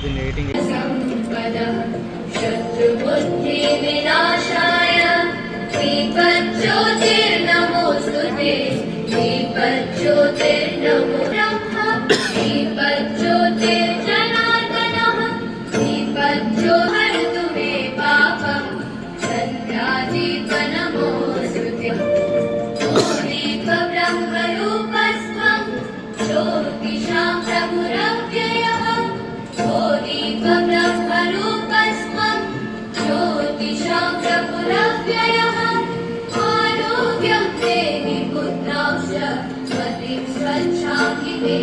దీన్ని ఎడిటింగ్ शत्रुबुद्धि विनाशाय दीपज्योतिर्नमोस्तुते दीपज्योतिर्नमो ब्रह्म दीपज्योतिर्जनार्दनः दीपज्योतिर्हरतु मे पापं सन्ध्यादीपनमोस्तुते दीपब्रह्मरूपस्त्वं ज्योतिषां प्रभुरव्ययः दीपब्रह्मरूपस्त्वं ज्योतिषां प्रभुरव्ययः आरोग्यं देहि पुत्रांश मतिं स्वच्छामि ते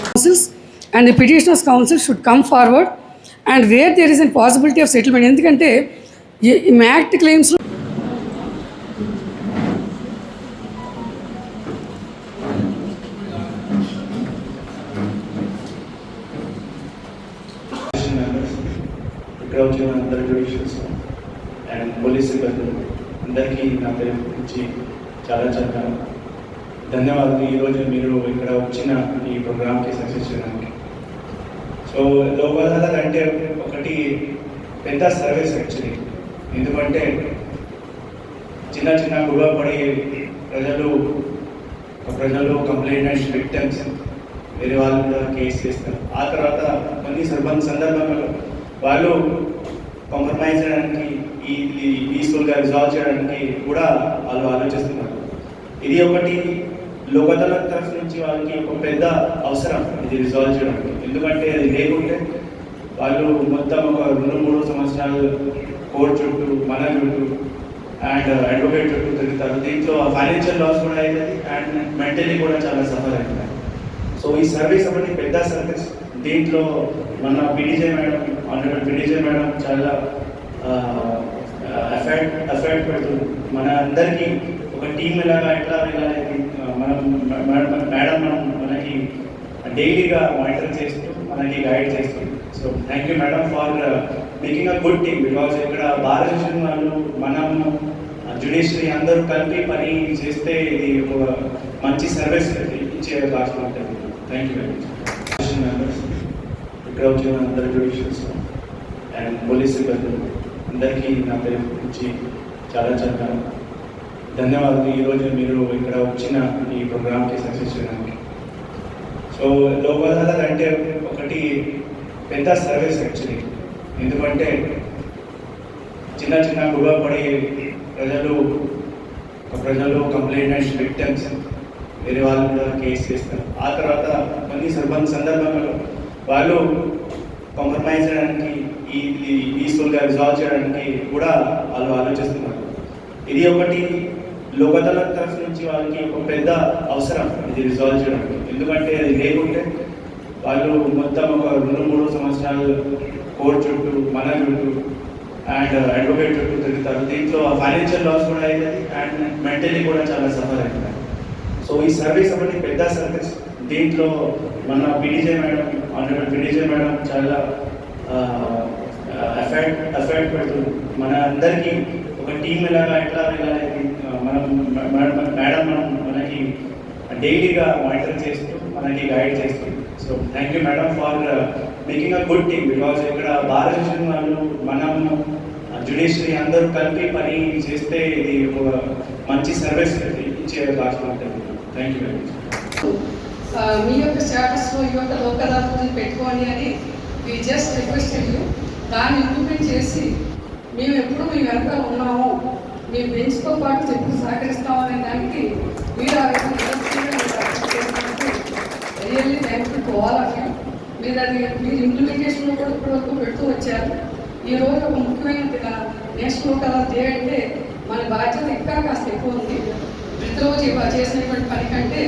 councils and the petitioners council should come forward and where there is a possibility of settlement ఎందుకంటే ఈ మ్యాక్ట్ క్లెయిమ్స్ ఇక్కడ వచ్చిన అందరు జ్యుడిషియల్స్ అండ్ పోలీస్ సిబ్బంది అందరికీ నా తరఫు నుంచి చాలా చాలా ధన్యవాదాలు. ఈరోజు మీరు ఇక్కడ వచ్చిన ఈ ప్రోగ్రామ్కి సక్సెస్ చేయడానికి. సో లోక్ అదాలత్ అంటే ఒకటి పెద్ద సర్వీస్ యాక్చువల్లీ. ఎందుకంటే చిన్న చిన్న గొడవపడి ప్రజలు కంప్లైంట్ విక్టిమ్స్ వేరే వాళ్ళ మీద కేసు చేస్తారు. ఆ తర్వాత కొన్ని సందర్భంలో వాళ్ళు కాంప్రమైజ్ చేయడానికి ఇది పీస్ఫుల్గా రిజాల్వ్ చేయడానికి కూడా వాళ్ళు ఆలోచిస్తున్నారు. ఇది ఒకటి లోక్ అదాలత్ తరఫు నుంచి వాళ్ళకి ఒక పెద్ద అవసరం ఇది రిజాల్వ్ చేయడానికి. ఎందుకంటే అది లేకుంటే వాళ్ళు మొత్తం ఒక 2-3 సంవత్సరాలు కోర్టు చుట్టూ మన చుట్టూ అండ్ అడ్వకేట్ చుట్టూ తిరుగుతారు. దీంట్లో ఫైనాన్షియల్ లాస్ కూడా అవుతుంది అండ్ మెంటలీ కూడా చాలా సఫర్ అవుతుంది. సో ఈ సర్వీస్ ఒకటి పెద్ద సర్వీస్. దీంట్లో మన పీడీజే మేడం చాలా ఎఫెక్ట్ పెడుతుంది. మన అందరికీ ఒక టీం ఎలాగా ఎట్లా వెళ్ళాలి మేడం మనకి డైలీగా మానిటర్ చేస్తూ మనకి గైడ్ చేస్తుంది. So thank you madam for making a good team. Because ఇక్కడ భారతదేశం వాళ్ళు మనం జ్యుడిషియరీ అందరూ కలిపి పని చేస్తే ఇది ఒక మంచి సర్వీస్ ఇచ్చే అవకాశం ఉంటుంది. Thank you very much. ఇక్కడ వచ్చిన అందరు జ్యుడిషియల్స్ అండ్ పోలీస్ సిబ్బంది అందరికీ నా తరఫు నుంచి చాలా చాలా ధన్యవాదాలు. ఈరోజు మీరు ఇక్కడ వచ్చిన ఈ ప్రోగ్రామ్కి సక్సెస్ చేయడానికి. సో లోక్ అదాలత్ అంటే ఒకటి పెద్ద సర్వీస్ యాక్చువల్లీ. ఎందుకంటే చిన్న చిన్న గొడవపడి ప్రజలు కంప్లైంట్ విక్టిమ్స్ వేరే వాళ్ళ మీద కేసు చేస్తారు. ఆ తర్వాత కొన్ని సందర్భంలో వాళ్ళు కాంప్రమైజ్ చేయడానికి ఇది పీస్ఫుల్గా రిజాల్వ్ చేయడానికి కూడా వాళ్ళు ఆలోచిస్తున్నారు. ఇది ఒకటి లోక్ అదాలత్ తరఫు నుంచి వాళ్ళకి ఒక పెద్ద అవసరం ఇది రిజాల్వ్ చేయడానికి. ఎందుకంటే అది లేకుంటే వాళ్ళు మొత్తం ఒక 2-3 సంవత్సరాలు కోర్టు చుట్టూ మన చుట్టూ అండ్ అడ్వకేట్ చుట్టూ తిరుగుతారు. దీంట్లో ఫైనాన్షియల్ లాస్ కూడా అవుతుంది అండ్ మెంటలీ కూడా చాలా సఫర్ అవుతుంది. సో ఈ సర్వీస్ ఒకటి పెద్ద సర్వీస్. దీంట్లో మన పీడీజే మేడం చాలా ఎఫెక్ట్ పెడుతుంది. మన అందరికీ ఒక టీం ఎలాగా ఎట్లా వెళ్ళాలి మేడం మనకి డైలీగా మానిటర్ చేస్తూ మనకి గైడ్ చేస్తుంది. So thank you madam for making a good team. Because ఇక్కడ భారతదేశం వాళ్ళు మనం జ్యుడిషియరీ అందరూ కలిపి పని చేస్తే ఇది ఒక మంచి సర్వీస్ ఇచ్చే అవకాశం ఉంటుంది. Thank you very much. మీ యొక్క స్టేటస్లో ఈ యొక్క లోక్ అదాలత్ని పెట్టుకోండి అని వి జస్ట్ రిక్వెస్టెడ్ యూ. దాన్ని ఇంప్లిమెంట్ చేసి మేము ఎప్పుడు మీ వెనకాల ఉన్నాము, మీ బెంచ్తో పాటు చెప్పి సహకరిస్తామనే దానికి మీరు ఆ విధంగా really thankful to all of you. మీరు ఇంప్లిమెంటేషన్లో కూడా ఇప్పటివరకు పెడుతూ వచ్చారు. ఈరోజు ఒక ముఖ్యమైన నేషనల్ లోక్ అదాలత్ డే అంటే మన బాధ్యత ఇంకా కాస్త ఎక్కువ ఉంది. ప్రతిరోజు చేసినటువంటి పని కంటే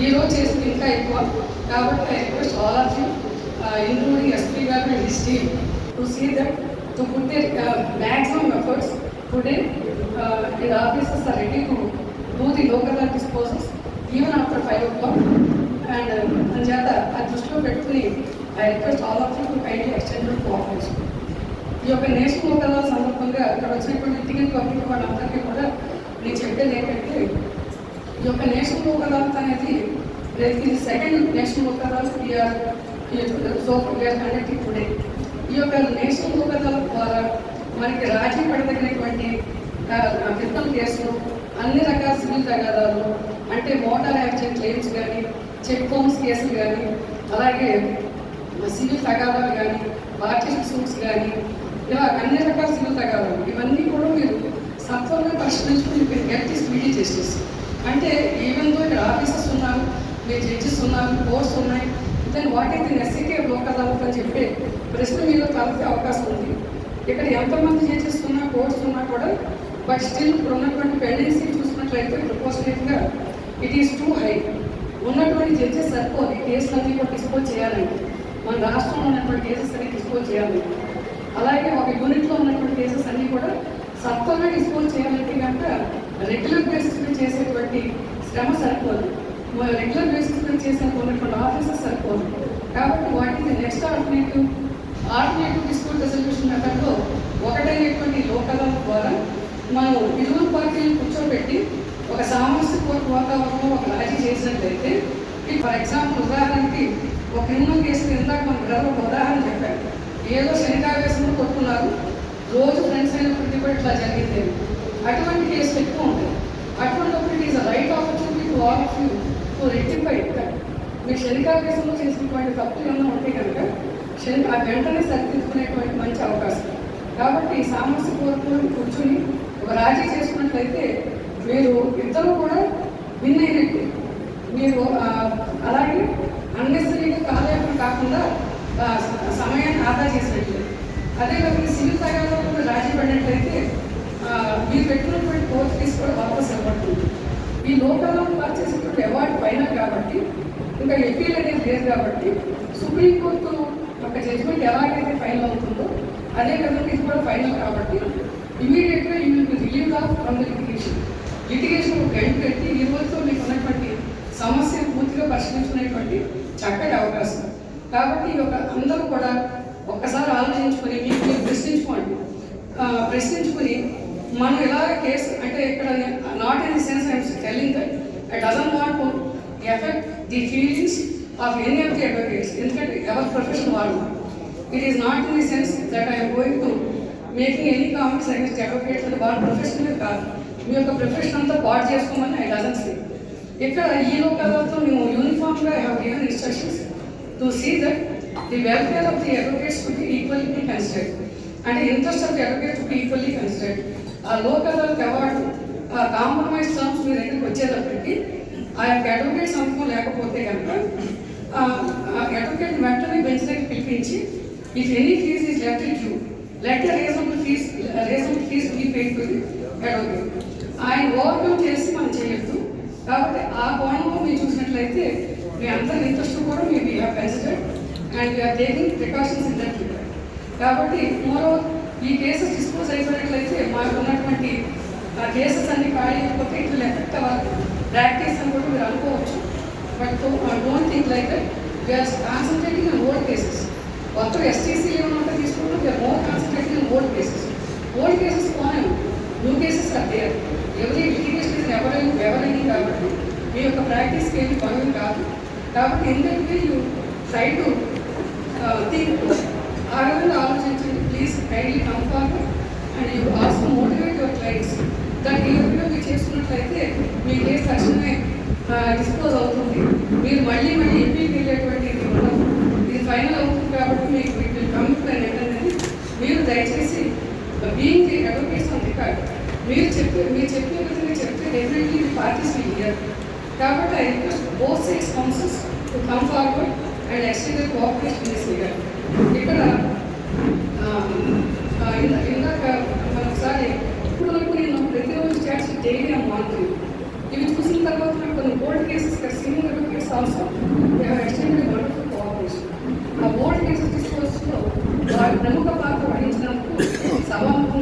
ఈరోజు చేసింది ఇంకా ఎక్కువ. కాబట్టి I request all of you including SP Garu and his team to see that to put their maximum efforts today. The officers are ready to do the local disposals even after 5 o'clock. And Anjata, I just look at the, I request all of you to kindly extend your cooperation. ఈ యొక్క national Lok Adalat సందర్భంగా ఇక్కడ వచ్చినటువంటి ticket public వాళ్ళందరికీ కూడా నేను చెప్పేది ఏంటంటే యొక్క నేషనల్ లోక్ అదాలత్ అనేది ఇది second national Lok Adalat conducting today. ఈ యొక్క నేషనల్ లోక్ అదాలత్ ద్వారా మనకి రాజీ పడదగినటువంటి క్రిమినల్ కేసులు, అన్ని రకాల సివిల్ తగాదాలు, అంటే మోటార్ యాక్సిడెంట్ క్లెయిమ్స్ కానీ, చెక్ బౌన్స్ కేసులు కానీ, అలాగే సివిల్ తగాదాలు కానీ, పార్టీషన్ సూట్స్ కానీ, ఇలా అన్ని రకాల సివిల్ తగాదాలు, ఇవన్నీ కూడా మీరు సత్వరంగా పరిష్కరించుకుని మీరు గెట్ స్పీడీ జస్టిస్. అంటే ఈవెన్ దో ఇక్కడ ఆఫీసర్స్ ఉన్నారు, మీ జడ్జెస్ ఉన్నారు, కోర్ట్స్ ఉన్నాయి, then what is the necessity of Lok Adalat అని చెప్పే ప్రశ్న మీలో తలెత్తే అవకాశం ఉంది. ఇక్కడ ఎంతమంది జడ్జెస్ ఉన్నా, కోర్ట్స్ ఉన్నా కూడా, బట్ స్టిల్ ఇప్పుడు ఉన్నటువంటి పెండెన్సీ చూసినట్లయితే ప్రపోజనేట్గా ఇట్ ఈస్ టూ హై. ఉన్నటువంటి జడ్జెస్ సరిపోదు ఈ కేసులన్నీ కూడా డిస్పోజ్ చేయాలండి. మన రాష్ట్రంలో ఉన్నటువంటి కేసెస్ అన్ని డిస్పోజ్ చేయాలి. అలాగే ఒక యూనిట్లో ఉన్నటువంటి కేసెస్ అన్నీ కూడా సత్వరమే డిస్పోజ్ చేయాలంటే కనుక రెగ్యులర్ బేసిస్ మీద చేసేటువంటి శ్రమ సరిపోదు. రెగ్యులర్ బేసిస్ మీద చేసే ఉన్నటువంటి ఆఫీసెస్ సరిపోదు. కాబట్టి వాటికి నెక్స్ట్ ఆల్టర్నేటివ్ డిస్ప్యూట్ రెజల్యూషన్ మెథడ్లో ఒకటైనటువంటి లోక్ అదాలత్ ద్వారా మనం ఇరువురు పార్టీలను కూర్చోబెట్టి ఒక సామరస్యపూర్వక వాతావరణంలో ఒక రాజీ చేసినట్లయితే, ఫర్ ఎగ్జాంపుల్ ఉదాహరణకి ఒక క్రిమినల్ కేసు ఇందాక మన బ్రదర్ ఒక ఉదాహరణ చెప్పారు. ఏదో శనికావేశంలో కొట్టుకున్నారు, రోజు ఫ్రెండ్స్ అయినప్పటికీ కూడా ఇట్లా జరిగింది. అటువంటి కేసులు ఎక్కువ ఉంటాయి. అటువంటిప్పుడు it is a right opportunity to all of you to rectify. మీరు శనికావేశంలో చేసినటువంటి తప్పులు ఏమన్నా ఉంటే కనుక ఆ వెంటనే సరిదిద్దుకునేటువంటి మంచి అవకాశం. కాబట్టి సామరస్యపూర్వకంగా కూర్చొని ఒక రాజీ చేసుకున్నట్లయితే మీరు ఇద్దరు కూడా విన్ అయినట్టు. మీరు అలాగే అన్నెసరీగా కాలేపం కాకుండా సమయాన్ని ఆదా చేసినట్లే. అదే కాకుండా సివిల్ తగాదాలలో రాజీ పడినట్లయితే మీరు పెట్టినటువంటి కోర్టు ఫీజు కూడా వాపస్ ఇవ్వబడుతుంది. ఈ లోకల్లో పాస్ చేసేటువంటి అవార్డు ఫైనల్ కాబట్టి, ఇంకా ఎపీల్ అనేది లేదు కాబట్టి, సుప్రీంకోర్టు ఒక జడ్జిమెంట్ ఎలాగైతే ఫైనల్ అవుతుందో అదే విధంగా ఇది కూడా ఫైనల్ కాబట్టి ఇమీడియట్గా you will be relieved of from the litigation ఒక గైడ్ పెట్టి ఈ రోజుతో మీకు ఉన్నటువంటి సమస్యను పూర్తిగా పరిష్కరించుకునేటువంటి చక్కటి అవకాశం. కాబట్టి ఈ యొక్క అందరూ కూడా ఒక్కసారి ఆలోచించుకొని మీరు ప్రశ్నించుకొని మనం ఇలాగ కేసు అంటే ఇక్కడ not in the sense I'm telling that I doesn't want to effect the feelings of any of the advocates. ఎందుకంటే ఎవరి ప్రొఫెషన్ వాళ్ళు. It is not in the sense that I'm going to making any comments against advocates అంటే వాళ్ళ professional కాదు. మీ యొక్క profession అంతా పాడు చేసుకోమని ఐ డజంట్ సే. ఇక్కడ ఈ లోక్ అదాలత్లో మేము యూనిఫామ్గా I have given instructions to see that the welfare of the advocates to be equally considered and interest of the advocate to be equally considered. ఆ Lok Adalat award compromise terms మీ దగ్గరికి వచ్చేటప్పటికి ఆ యొక్క అడ్వకేట్ సంతకం లేకపోతే కనుక అడ్వకేట్ వెంటనే బెంచ్ దగ్గర పిలిపించి if any fees is left in due let reasonable fees be paid to the advocate. ఆయన ఓవర్కమ్ చేసి మనం చేయొద్దు. కాబట్టి ఆ కోణంలో మీరు చూసినట్లయితే మీ అందరి ఇంట్రెస్ట్ కూడా మీ considered and we are taking precautions in that regard. కాబట్టి మరో ఈ కేసెస్ డిస్పోజ్ అయిపోయినట్లయితే మాకు ఉన్నటువంటి కేసెస్ అన్ని ఖాళీ అయిపోతే it will effect our practice అని కూడా మీరు అనుకోవచ్చు. But don't think like that. We are concentrating on old cases. మొత్తం ఎస్టీసీ ఏమన్నా తీసుకుంటే we are more concentrating on old cases. Old cases పోలేము, న్యూ కేసెస్ ఆర్ దేర్. ఎవరి లిటిగేషన్ ఇస్ ఎవరైనా కాబట్టి మీ యొక్క ప్రాక్టీస్కి ఏమి పనులు కాదు. కాబట్టి ఎందుకంటే యూ ట్రై టు థింక్ ఆ విధంగా ఆలోచించండి. Please kindly come forward and you also motivate your clients that ఈ విధంగా మీరు చేసుకున్నట్లయితే మీ కేసు తక్షణమే డిస్పోజ్ అవుతుంది. మీరు మళ్ళీ ఎంపీకి వెళ్ళేటువంటి ఇది ఉండదు. ఇది ఫైనల్ అవుతుంది కాబట్టి మీకు it will come to an end అనేది మీరు దయచేసి being the advocates on record మీరు చెప్పే విధంగా చెప్తే definitely the parties will hear. కాబట్టి I request both sides counsels to come forward and extend the cooperation in this regard. ఇక్కడ ఇందాక ఒకసారి ఇప్పుడు వరకు నేను ప్రతిరోజు చాట్స్ డైలీ ఐ మానిటరింగ్.